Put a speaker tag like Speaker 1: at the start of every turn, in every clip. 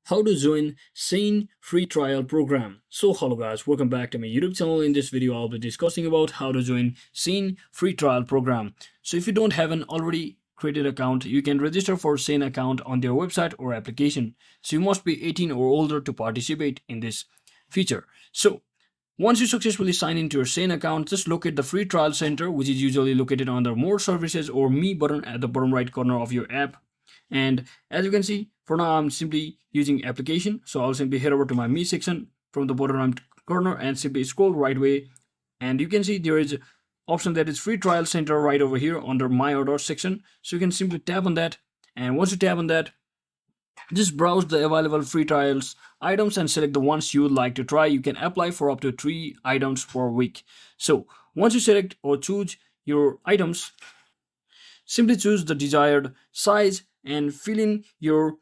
Speaker 1: How to join SHEIN Free Trial Program. So hello guys, welcome back to my YouTube channel. In this video I'll be discussing about how to join SHEIN Free Trial Program. So if you don't have an already created account, you can register for SHEIN account on their website or application. So you must be 18 or older to participate in this feature. So once you successfully sign into your SHEIN account, just locate the free trial center, which is usually located under more services or me button at the bottom right corner of your app. And as you can see, for now I'm simply using application, so I'll simply head over to my me section from the bottom right corner and simply scroll right way, and you can see there is option that is free trial center right over here under my order section. So you can simply tap on that, and once you tap on that, just browse the available free trials items and select the ones you would like to try. You can apply for up to 3 items per week. So once you select or choose your items, simply choose the desired size and fill in your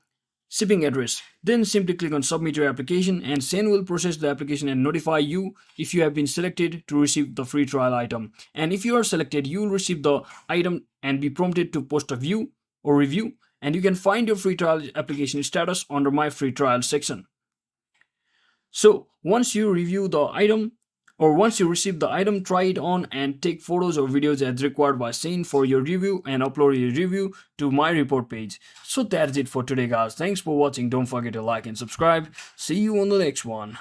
Speaker 1: shipping address. Then simply click on submit your application, and SHEIN will process the application and notify you if you have been selected to receive the free trial item. And if you are selected, you will receive the item and be prompted to post a view or review, and you can find your free trial application status under my free trial section. So once you review the item, or once you receive the item, try it on and take photos or videos as required by SHEIN for your review and upload your review to my report page. So that's it for today guys. Thanks for watching. Don't forget to like and subscribe. See you on the next one.